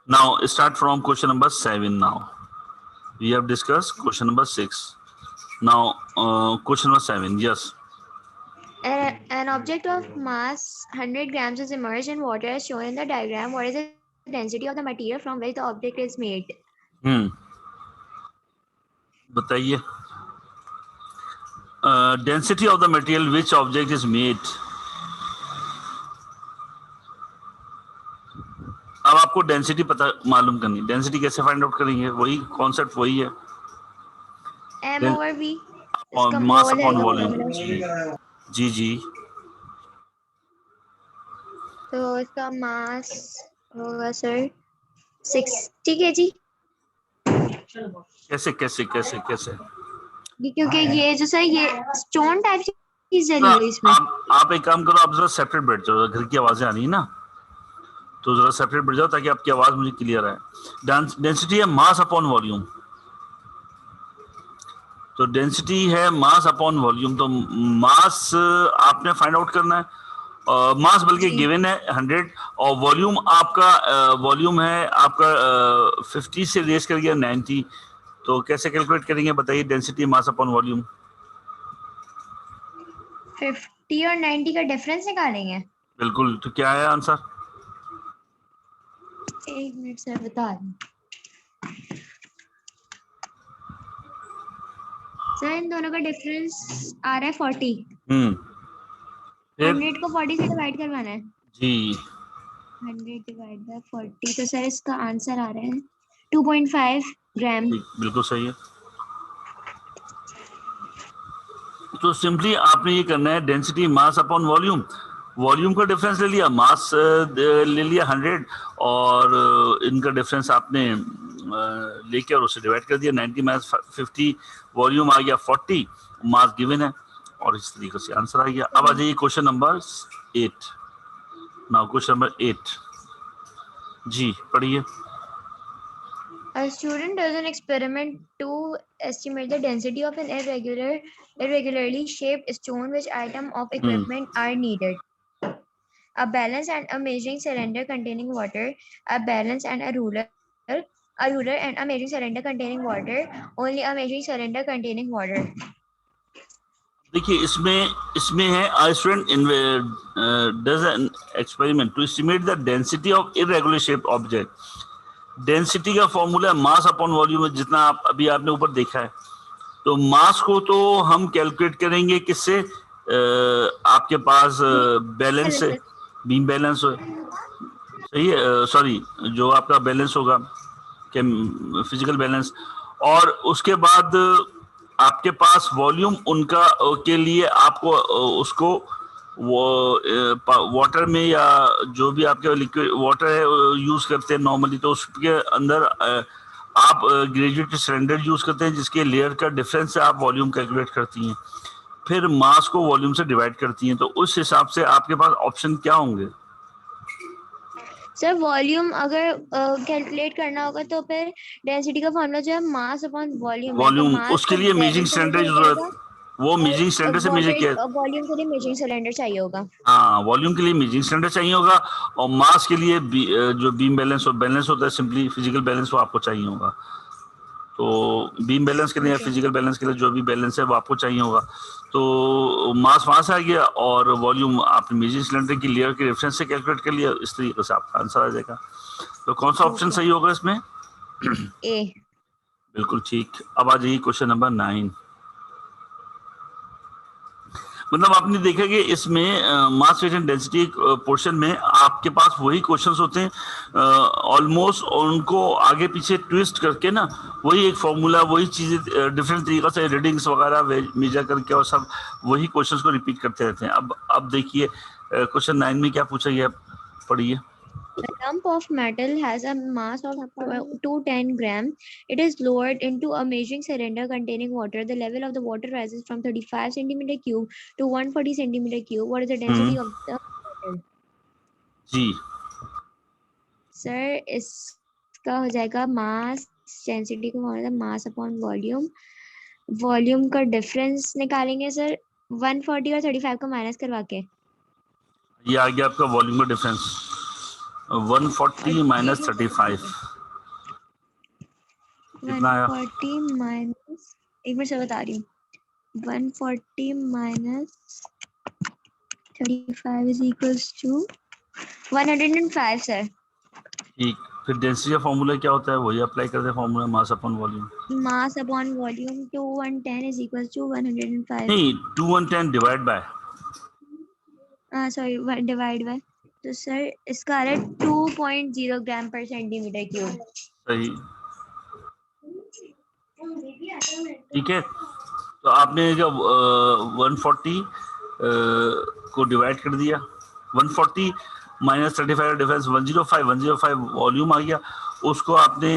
Now start from question number 7 now. We have discussed question number 6. Now question number 7. Yes. An object of mass 100 grams is immersed in water as shown in the diagram. What is the density of the material from which the object is made? बताइए. Density of the material which object is made. अब आपको density पता मालूम करनी. Density कैसे find out करेंगे? वही concept वही है. M over V. Mass upon volume. जी जी. तो इसका मास होगा सर 60 kg. कैसे कैसे कैसे कैसे? क्योंकि ये जो सर ये स्टोन टाइप चीज है इसमें. आप एक काम करो, आप जरा सेपरेट बैठ जाओ. घर की आवाजें आ रही है ना, तो जरा सेपरेट बैठ जाओ ताकि आपकी आवाज मुझे क्लियर आए. डेंसिटी है मास अपॉन वॉल्यूम. तो डेंसिटी है मास अपॉन वॉल्यूम. तो मास आपने फाइंड आउट करना है. मास बल्कि गिवन है 100 और वॉल्यूम आपका वॉल्यूम है आपका 50 से रेस कर गया 90. तो कैसे कैलकुलेट करेंगे बताइए? Density mass upon volume. 50 और 90 का डिफरेंस निकालेंगे. बिल्कुल. तो क्या है आंसर? एक मिनट सर बता दूं. सर इन दोनों का डिफरेंस आ रहा है 40. 100 को 40 से डिवाइड करवाना है जी. 100 डिवाइड बाय 40. तो सर इसका आंसर आ रहा है 2.5 ग्राम. बिल्कुल सही है. तो सिंपली आपने ये करना है density mass upon volume. Volume का डिफरेंस ले लिया, मास ले लिया 100 और इनका डिफरेंस आपने लेके और उसे डिवाइड कर दिया. 90 माइनस 50 वॉल्यूम आ गया 40, मास गिवन है और इस तरीके से आंसर आ गया. अब आ जाइए question number 8. Now question number 8 जी पढ़िए. A student does an experiment to estimate the density of an irregularly shaped stone. Which item of equipment are needed? A balance and a measuring cylinder containing water, a balance and a ruler and a measuring cylinder containing water, only a measuring cylinder containing water. देखिए इसमें है a student does an experiment to estimate the density of irregular shaped object. Density का formula mass upon volume है, जितना आपने ऊपर देखा है. तो मास को तो हम कैलकुलेट करेंगे किससे? आपके पास बैलेंस है, बीम बैलेंस है. सही है. सॉरी, जो आपका बैलेंस होगा फिजिकल बैलेंस. और उसके बाद आपके पास वॉल्यूम उनका के लिए आपको उसको वो वाटर में या जो भी आपके लिक्विड वाटर है यूज करते हैं नॉर्मली. तो उसके अंदर आप ग्रेजुएटेड सिलेंडर यूज करते हैं जिसके लेयर का डिफरेंस से आप वॉल्यूम कैलकुलेट करती हैं. फिर मास को वॉल्यूम से डिवाइड करती हैं. तो उस हिसाब से आपके पास ऑप्शन क्या होंगे? सर वॉल्यूम अगर कैलकुलेट करना होगा तो फिर डेंसिटी का फॉर्मूला जो है मास अपॉन वॉल्यूम. उसके लिए मेजरिंग सिलेंडर की जरूरत. वो मेजरिंग सिलेंडर से मेजर किया. वॉल्यूम के लिए मेजरिंग सिलेंडर चाहिए होगा. हाँ, वॉल्यूम के लिए मेजरिंग सिलेंडर चाहिए होगा. और मास के लिए जो बीम बैलेंस और बैलेंस होता है सिंपली फिजिकल बैलेंस, वो आपको चाहिए होगा. तो बीम बैलेंस के लिए या फिजिकल बैलेंस के लिए जो भी बैलेंस है वो आपको चाहिए होगा. तो मास वहां से आ गया और वॉल्यूम आपने मेजरिंग सिलेंडर की लेयर के रेफरेंस से कैलकुलेट कर लिया. इस तरीके से आपका आंसर आ जाएगा. तो कौन सा ऑप्शन सही होगा इसमें? ए. बिल्कुल ठीक. अब आ जाइए क्वेश्चन नंबर 9. मतलब आपने देखा कि इसमें mass weight and density portion में आपके पास वही क्वेश्चंस होते हैं ऑलमोस्ट, और उनको आगे पीछे ट्विस्ट करके ना वही एक फॉर्मूला, वही चीज़ें डिफरेंट तरीक़ा से रीडिंग्स वगैरह मेजर करके और सब वही क्वेश्चंस को रिपीट करते रहते हैं. अब देखिए क्वेश्चन 9 में क्या पूछा गया, पढ़िए. A lump of metal has a mass of 210 grams. It is lowered into a measuring cylinder containing water. The level of the water rises from 35 centimeter cube to 140 centimeter cube. What is the density of the metal? जी sir इसका हो जाएगा mass. Density का मतलब mass upon volume. Volume का difference निकालेंगे sir 140 और 35 को माइनस करवा के. ये आ गया आपका वॉल्यूम का डिफरेंस. 140 minus 35 कितना आया? 140 माइनस, एक मिनट से बता रही हूँ, 140 minus 35 is equals to 105 sir. ठीक, फिर डेंसिटी का फॉर्मूला क्या होता है? वही अप्लाई करते हैं formula, mass upon volume. Mass upon volume 2110 is equals to 105। नहीं, 2110 divide by, sorry divide by, तो सर इसका आ रहा है 2.0 ग्राम पर सेंटीमीटर क्यूब। सही, ठीक है। तो आपने जब 140 को डिवाइड कर दिया, 140 माइनस 35 डिफरेंस 105 वॉल्यूम आ गया, उसको आपने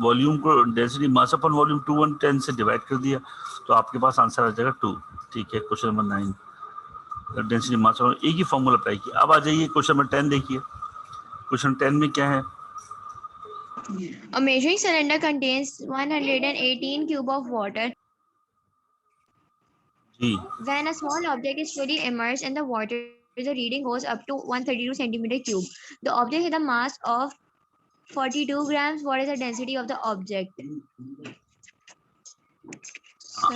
वॉल्यूम को डेंसिटी मास अपॉन वॉल्यूम 2110 से डिवाइड कर दिया, तो आपके पास आंसर आ जाएगा 2। ठीक है, question number 9 density mass upon, एक ही फॉर्मूला अप्लाई किया। अब आ जाइए क्वेश्चन नंबर 10 देखिए। क्वेश्चन 10 में क्या है? A measuring cylinder contains 118 cube of water. Ji, When a small object is fully immersed in the water, the reading goes up to 132 centimeter cube. The object has a mass of 42 grams. What is the density of the object?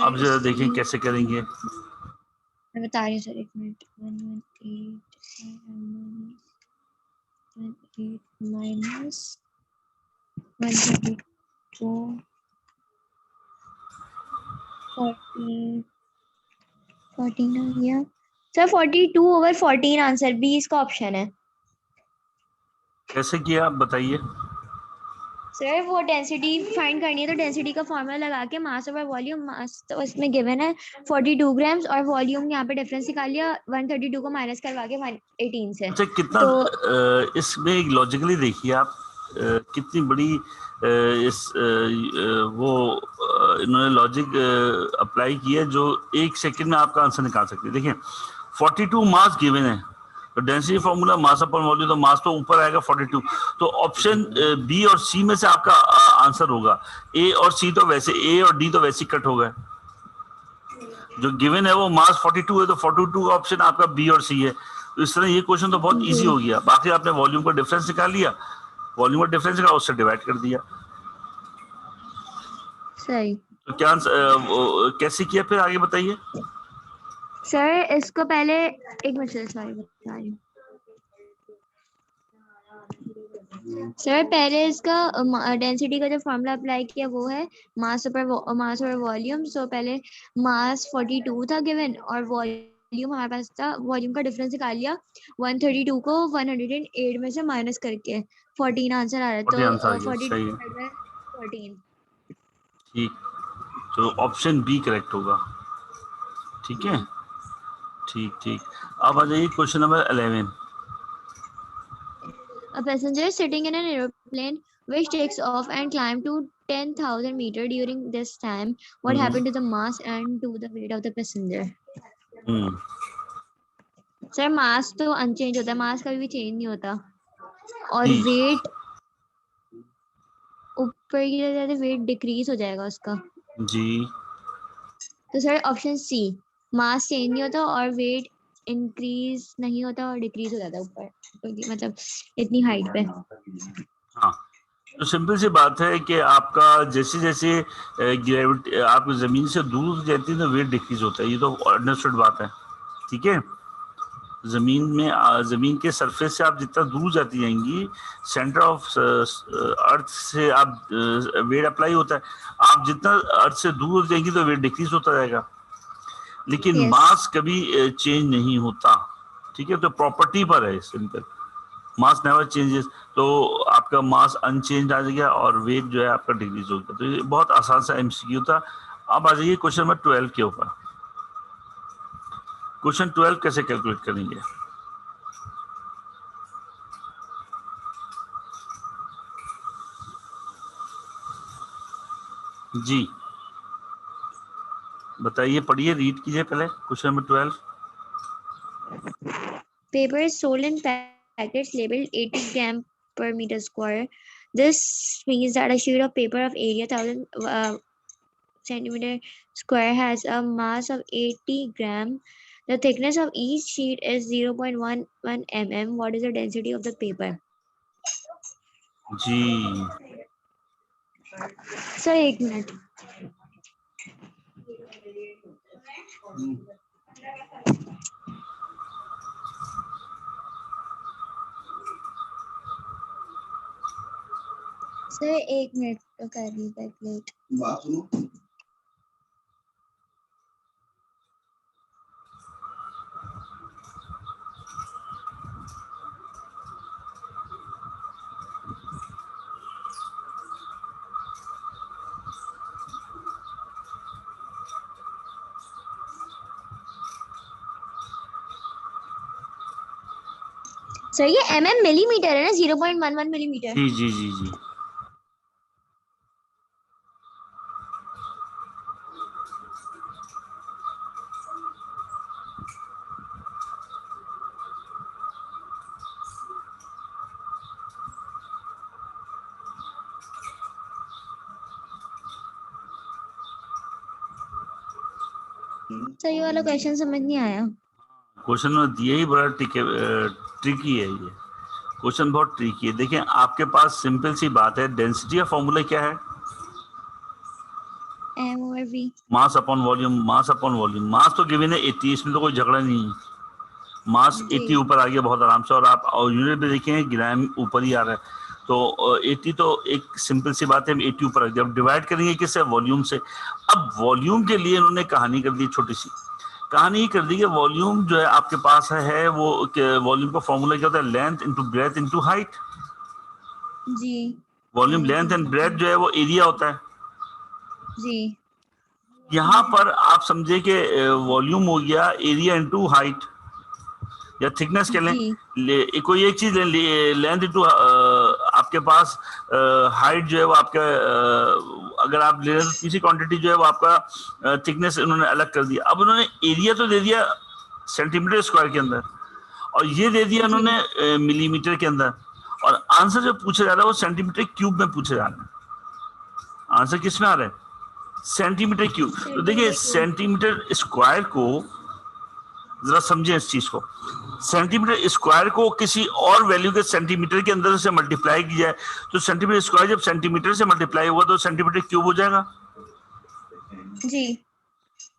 अब जरा देखें कैसे करेंगे। मैं बता रही हूँ sir, एक मिनट। 118 minus 132 14 आ गया सर। 42/14 आंसर बी इसका ऑप्शन है कैसे किया आप बताइए। सर। वो डेंसिटी फाइंड करनी है तो डेंसिटी का फॉर्मूला लगा के मास ओवर वॉल्यूम, मास तो इसमें गिवन है 42 ग्राम्स और वॉल्यूम यहाँ पे डिफरेंस निकाल लिया, 132 को माइनस करवा के 118 से। अच्छा, कितना तो इसमें लॉजिकली देखिए आप, कितनी बड़ी इन्होंने लॉजिक अप्लाई किया है, जो 1 सेकंड में आपका आंसर निकाल सकते हैं। देखिए 42 मास गिवन है, तो density formula mass upon volume, तो मास तो ऊपर आएगा 42, तो ऑप्शन बी और सी में से आपका आंसर होगा। ए और सी तो वैसे, ए और डी तो वैसे कट हो गए, जो गिवन है वो मास 42 है, तो 42 का ऑप्शन आपका बी और सी है। तो इस तरह ये क्वेश्चन तो बहुत इजी हो गया। बाकी आपने वॉल्यूम का डिफरेंस निकाल लिया, वॉल्यूम का डिफरेंस निकाला, उससे डिवाइड कर दिया। सही तो क्या कैसे किया फिर आगे बताइए। सर, इसको पहले एक मिनट से, सॉरी बता रही हूँ सर। पहले इसका डेंसिटी का जो फॉर्मूला अप्लाई किया वो है मास ओवर वॉल्यूम। सो पहले मास 42 था गिवन और वॉल्यूम हमारे पास था, वॉल्यूम का डिफरेंस निकाल लिया 132 को 108 में से माइनस करके 14 आंसर आ रहा है। आंसर आ तो गया, 42 सही है, डिवाइड बाय 14। ठीक, तो ऑप्शन बी करेक्ट होगा। ठीक है, ठीक ठीक। अब आ जाइए question number 11। A passenger sitting in an aeroplane which takes off and climb to 10,000 meter. During this time, what happened to the mass and to the weight of the passenger? Sir mass तो unchanged होता है, मास कभी भी change नहीं होता, और जी wait ऊपर की तरफ वेट डिक्रीज हो जाएगा उसका। जी, तो sir option C, mass change नहीं होता और वेट इंक्रीज नहीं होता और डिक्रीज हो जाता है ऊपर, क्योंकि मतलब इतनी हाइट पे। हाँ, तो सिंपल सी बात है कि आपका जैसे जैसे ग्रेविटी आप जमीन से दूर जाती है तो वेट डिक्रीज होता है, ये तो अंडरस्टूड बात है। ठीक है, जमीन के सरफेस से आप जितना दूर जाती जाएंगी, सेंटर ऑफ अर्थ से आप वेट अप्लाई होता है, आप जितना अर्थ से दूर जाएंगी तो वेट डिक्रीज होता जाएगा, लेकिन Yes. मास कभी चेंज नहीं होता। ठीक है, तो प्रॉपर्टी पर है सिंपल, मास नेवर चेंजेस, तो आपका मास अनचेंज आ जाएगा और वेट जो है आपका डिक्रीज हो गया। तो ये बहुत आसान सा एमसीक्यू था। अब आ जाइए क्वेश्चन नंबर 12 के ऊपर। क्वेश्चन 12 कैसे कैलकुलेट करेंगे? जी बताइए, पढ़िए, रीड कीजिए पहले question number 12। Paper is sold in packets labeled 80 gram per meter square. This means that a sheet of paper of area 1000 centimeter square has a mass of 80 gram. The thickness of each sheet is 0.11 mm. What is the density of the paper? जी sir एक minute. Sir एक minute तो कर रही बैकलेट. बात सुनो. Sir ये mm millimetre है ना, 0.11 मिलीमीटर. जी जी जी जी. सर ये वाला क्वेश्चन समझ नहीं आया. क्वेश्चन में दिए ही बड़ा ट्रिकी है ये क्वेश्चन, बहुत ट्रिकी है. देखिए आपके पास सिंपल सी बात है, डेंसिटी का फॉर्मूला क्या है? m over v. Mass upon volume. Mass upon volume. Mass तो गिवन है 80, इसमें तो कोई झगड़ा नहीं है. मास जी. 80 ऊपर आ गया बहुत आराम से, और आप यूनिट में देखें ग्राम ऊपर ही आ रहा है. तो 80 तो एक सिंपल सी बात है, हम 80 ऊपर रख दिया. अब डिवाइड करेंगे किससे? वॉल्यूम से. अब वॉल्यूम के लिए इन्होंने कहानी कर दी, छोटी सी कहानी ही कर दी कि वॉल्यूम जो है आपके पास है वो वॉल्यूम का फॉर्मूला क्या होता है? Length into breadth into height. जी. वॉल्यूम लेंथ एंड ब्रेथ जो है वो एरिया होता है. जी. यहाँ पर आप समझे कि वॉल्यूम हो गया एरिया इंटू हाइट या थिकनेस के लें. कोई एक चीज लेंथ इंटू आपके पास हाइट जो है वो आपका अगर आप ले रहे हैं तो तीसरी क्वांटिटी जो है वो आपका थिकनेस इन्होंने अलग कर दिया. अब उन्होंने एरिया तो दे दिया सेंटीमीटर स्क्वायर के अंदर, और ये दे दिया उन्होंने मिलीमीटर के अंदर, और आंसर जो पूछा जा रहा है वो सेंटीमीटर क्यूब में पूछा जा रहा है. आंसर किस में आ रहा है? Centimetre cube. तो देखिए सेंटीमीटर स्क्वायर को जरा समझें इस चीज को. सेंटीमीटर स्क्वायर को किसी और वैल्यू के सेंटीमीटर के अंदर से मल्टीप्लाई की जाए तो सेंटीमीटर स्क्वायर जब सेंटीमीटर से मल्टीप्लाई होगा तो सेंटीमीटर क्यूब हो जाएगा. जी.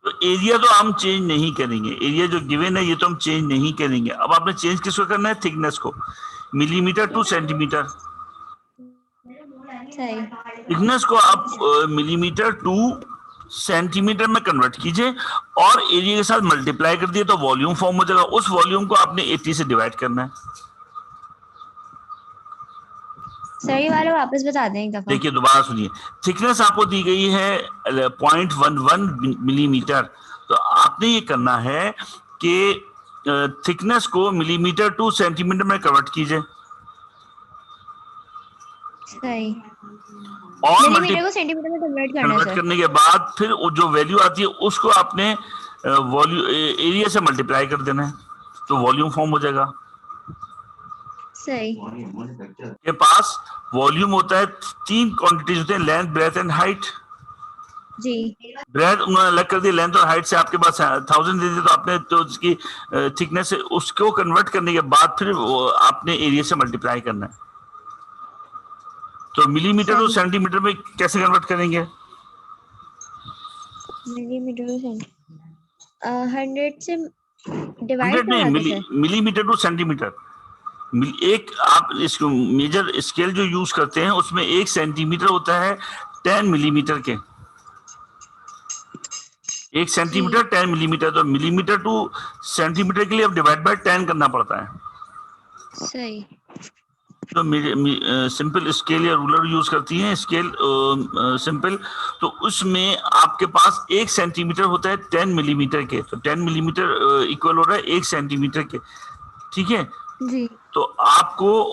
तो एरिया तो हम चेंज नहीं करेंगे, एरिया जो गिवन है ये तो हम चेंज नहीं करेंगे. अब आपने चेंज किसको करना है? थिकनेस को. Millimetre two centimetre. थिकनेस को आप मिलीमीटर टू सेंटीमीटर में कन्वर्ट कीजिए और एरिया के साथ मल्टीप्लाई कर दिए तो वॉल्यूम फॉर्म हो जाएगा. उस वॉल्यूम को आपने 80 से डिवाइड करना है. सही वाला वापस बता दें एक दफा. देखिए दोबारा सुनिए. थिकनेस आपको दी गई है 0.11 मिलीमीटर. तो आपने ये करना है कि थिकनेस को मिलीमीटर टू सेंटीमीटर में कन्वर्ट कीजिए सही. और मिलीमीटर को सेंटीमीटर में कन्वर्ट करने के बाद फिर जो वैल्यू आती है उसको आपने वॉल्यूम एरिया से मल्टीप्लाई कर देना है तो वॉल्यूम फॉर्म हो जाएगा. सही. के पास वॉल्यूम होता है, तीन क्वांटिटीज होते हैं, लेंथ ब्रेथ एंड हाइट. जी. ब्रेथ उन्होंने अलग कर दिया, लेंथ और हाइट से आपके पास 1000 दे दिया तो आपने तो उसकी थिकनेस से उसको कन्वर्ट करने के बाद फिर आपने एरिया से मल्टीप्लाई करना है. तो मिलीमीटर टू सेंटीमीटर में कैसे कन्वर्ट करेंगे? मिलीमीटर टू सेंटीमीटर 100 से डिवाइड नहीं, मिलीमीटर टू सेंटीमीटर. एक आप इसको मेजर स्केल जो यूज करते हैं उसमें 1 सेंटीमीटर होता है 10 मिलीमीटर के. 1 सेंटीमीटर 10 मिलीमीटर. तो मिलीमीटर टू सेंटीमीटर के लिए अब डिवाइड बाय 10 करना पड़ता है. सही. तो सिंपल स्केल या रूलर यूज करती हैं, स्केल सिंपल. तो उसमें आपके पास 1 सेंटीमीटर होता है 10 मिलीमीटर के. तो 10 मिलीमीटर इक्वल हो रहा है 1 सेंटीमीटर के. ठीक है जी. तो आपको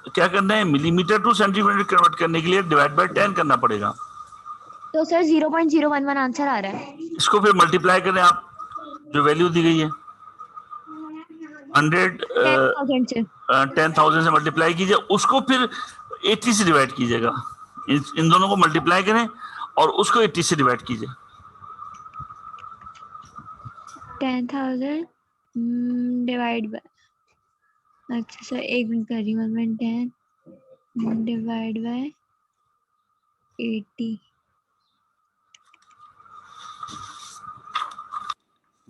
क्या करना है? मिलीमीटर टू सेंटीमीटर कन्वर्ट करने के लिए डिवाइड बाय 10 करना पड़ेगा. तो सर 0.011 आंसर आ रहा है. इसको फिर मल्टीप्लाई करें आप, जो वैल्यू दी गई है 10,000 से मल्टीप्लाई कीजिए, उसको फिर 80 से डिवाइड कीजिएगा. इन दोनों को मल्टीप्लाई करें और उसको 80 से डिवाइड कीजिए. 10,000 डिवाइड बाय, अच्छा सर एक मिनट कर रही हूँ, 110 डिवाइड बाय 80।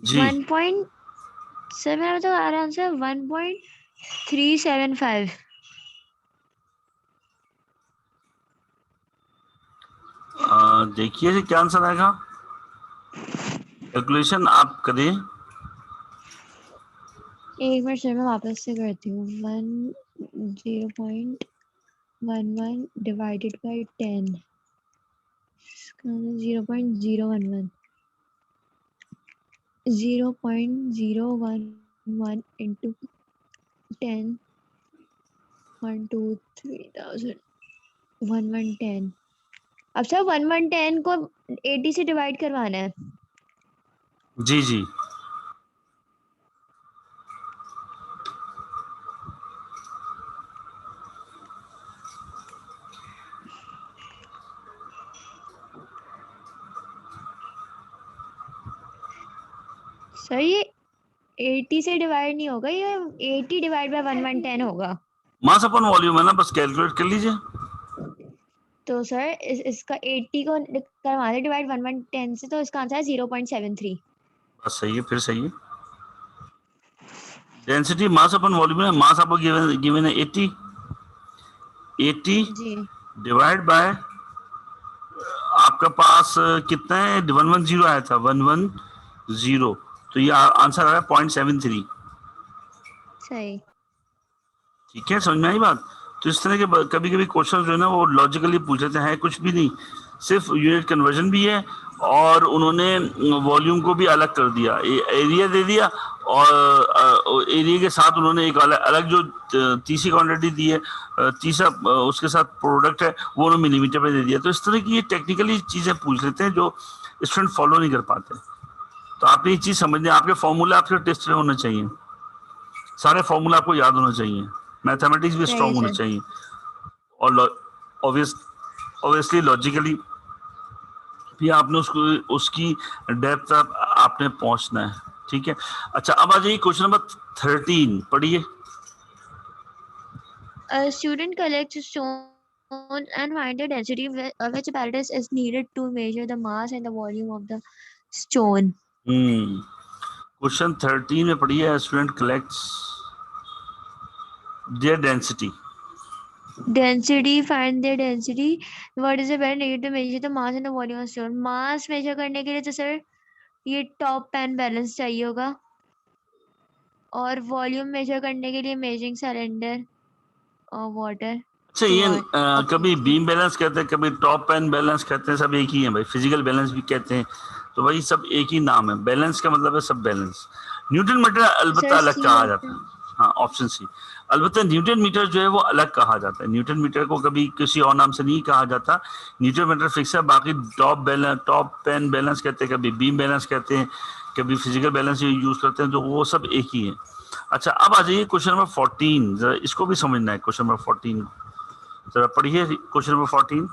जी 1. सर मेरा तो आ रहा है आंसर 1.375। देखिए क्या आंसर आएगा, कैलकुलेशन आप करिए। एक मिनट सर मैं वापस से करती हूँ। 0.11 डिवाइडेड बाय 10, 0.011, 0.011 into 10, 1 2 3,000, 1110। अब सर 1110 को 80 से डिवाइड करवाना है। जी जी सर ये 80 से डिवाइड नहीं होगा, ये 80 डिवाइड बाय 1110 होगा। मास अपन वॉल्यूम है ना, बस कैलकुलेट कर लीजिए। तो सर इसका 80 को करवा दे डिवाइड 1110 से, तो इसका आंसर है 0.73। बस सही है, फिर सही है। डेंसिटी मास अपन वॉल्यूम है, मास आपको गिवन है 80, 80 जी डिवाइड बाय आपका पास कितना है, 110 आया था, 110, तो ये आंसर आया 0.73। सही। ठीक है, समझ में आई बात। तो इस तरह के कभी कभी क्वेश्चन जो है ना वो लॉजिकली पूछ लेते हैं, कुछ भी नहीं, सिर्फ यूनिट कन्वर्जन भी है, और उन्होंने वॉल्यूम को भी अलग कर दिया, एरिया दे दिया, और एरिया के साथ उन्होंने एक अलग अलग जो तीसरी क्वांटिटी दी है, तीसरा उसके साथ प्रोडक्ट है, वो उन्होंने मिलीमीटर में दे दिया। तो इस तरह की ये टेक्निकली चीजें पूछ लेते हैं जो स्टूडेंट फॉलो नहीं कर पाते। तो आपने ये चीज समझनी, आपके फॉर्मूला आपके टेस्ट में होने चाहिए, सारे फॉर्मूला आपको याद होना चाहिए, मैथमेटिक्स भी सही है स्ट्रांग होना सर। चाहिए, और ऑब्वियसली लॉजिकली भी आपने उसको उसकी डेप्थ आपने पहुंचना है। ठीक है, अच्छा अब आ जाइए क्वेश्चन नंबर 13 पढ़िए। A student collects a stone and finds the density which apparatus is needed to measure the mass and the volume of the stone. Question 13 में पढ़िए, student collects their density. Density, find their density. What is the better needed to measure the mass and the volume of stone? Mass measure करने के लिए तो sir ये top pen balance चाहिए होगा, और वॉल्यूम मेजर करने के लिए मेजरिंग सिलेंडर और वाटर। अच्छा तो ये ऑप्शन कभी सी। बीम बैलेंस कहते हैं, कभी टॉप पेन बैलेंस कहते हैं, सब एक ही है भाई, फिजिकल बैलेंस भी कहते हैं, तो भाई सब एक ही नाम है, बैलेंस का मतलब है सब बैलेंस। न्यूटन मीटर अलबत्ता सर अलग सी कहा जाता ऑप्शन। है। हाँ, ऑप्शन सी। अलबत्ता न्यूटन मीटर जो है वो अलग कहा जाता है, न्यूटन मीटर को कभी किसी और नाम से नहीं कहा जाता, न्यूटन मीटर फिक्स है। बाकी टॉप पेन बैलेंस कहते हैं, कभी बीम बैलेंस कहते हैं, कभी फिजिकल बैलेंस यूज करते हैं, तो वो सब एक ही है। अच्छा अब आ जाइए क्वेश्चन नंबर 14, जरा इसको भी समझना है, क्वेश्चन नंबर 14 जरा पढ़िए, question number 14।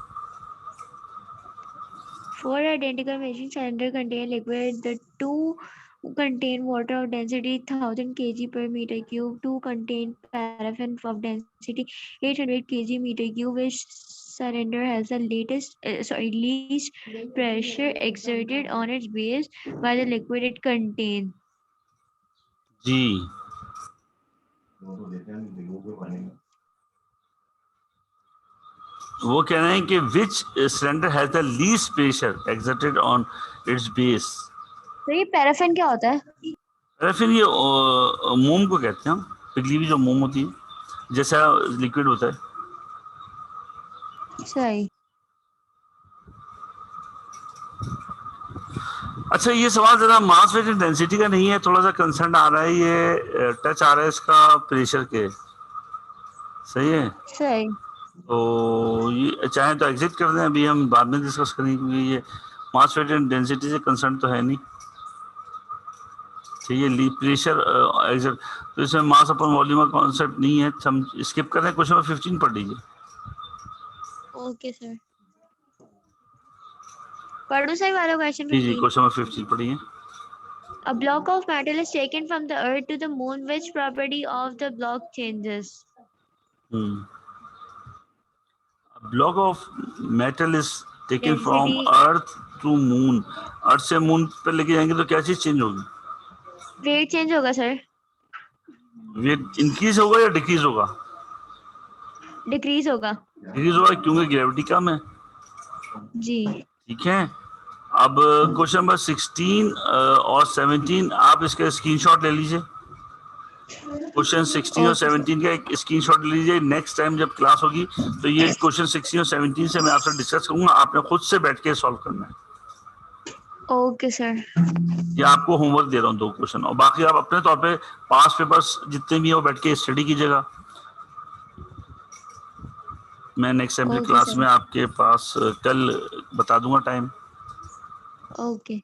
Four identical measuring cylinders contain liquid. The two contain water of density 1000 kg per meter cube. Two contain paraffin of density 800 kg meter cube. Which cylinder has the least pressure exerted on its base by the liquid it contains? जी वो कह रहे हैं कि which cylinder has the least pressure exerted on its base. तो ये paraffin क्या होता है? अरे फिर ये मोम को कहते हैं हम, पिघली हुई जो मोम होती है, जैसा लिक्विड होता है। सही। अच्छा ये सवाल जरा मास वेट डेंसिटी का नहीं है, थोड़ा सा कंसर्न आ रहा है, ये टच आ रहा है इसका प्रेशर के। सही है, सही। तो ये चाहे तो एग्जिट कर दें, अभी हम बाद में डिस्कस करेंगे, क्योंकि ये मास वेट एंड डेंसिटी से कंसर्न तो है नहीं। चाहिए प्रेशर एग्जिट, तो इसमें मास अपन वॉल्यूम का कॉन्सेप्ट नहीं है, हम स्किप कर रहे हैं। क्वेश्चन नंबर 15 पढ़ लीजिए। ओके सर, पढ़ू सही वाला क्वेश्चन जी जी 15। क्वेश्चन नंबर 15 पढ़िए। A block of metal is taken from the earth to the moon. Which property of the block changes? A block of metal is taken from Density, earth to moon. अर्थ से moon पर लेके जाएंगे तो क्या चीज change होगी? weight change होगा sir. Weight increase होगा या डिक्रीज होगा? Decrease होगा. डिक्रीज होगा क्योंकि ग्रेविटी कम है. जी. ठीक है. अब क्वेश्चन नंबर 16 और 17 आप इसका स्क्रीनशॉट ले लीजिए. क्वेश्चन 16 और Okay, sir. 17 का एक स्क्रीनशॉट ले लीजिए. नेक्स्ट टाइम जब क्लास होगी तो ये क्वेश्चन 16 और 17 से मैं आपसे डिस्कस करूंगा. आपने खुद से बैठ के सॉल्व करना है. Okay, sir. ये आपको होमवर्क दे रहा हूँ 2 क्वेश्चन, और बाकी आप अपने तौर पे पास पेपर्स जितने भी हो बैठ के स्टडी कीजिएगा. मैं नेक्स्ट टाइम की Okay, क्लास sir. में आपके पास कल बता दूंगा टाइम. Okay.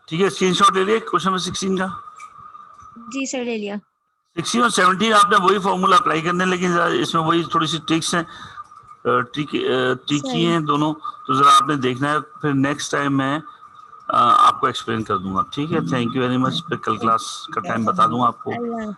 ठीक है. स्क्रीनशॉट ले लिए क्वेश्चन नंबर 16 का. जी सर ले लिया. 16 और 17 आपने वही फॉर्मूला अप्लाई करने हैं, लेकिन जरा इसमें वही थोड़ी सी ट्रिक्स हैं, ट्रिकी हैं दोनों, तो जरा आपने देखना है. फिर नेक्स्ट टाइम मैं आपको एक्सप्लेन कर दूंगा. ठीक है. Thank you very much. फिर कल क्लास का टाइम बता दूंगा आपको. अल्लाह.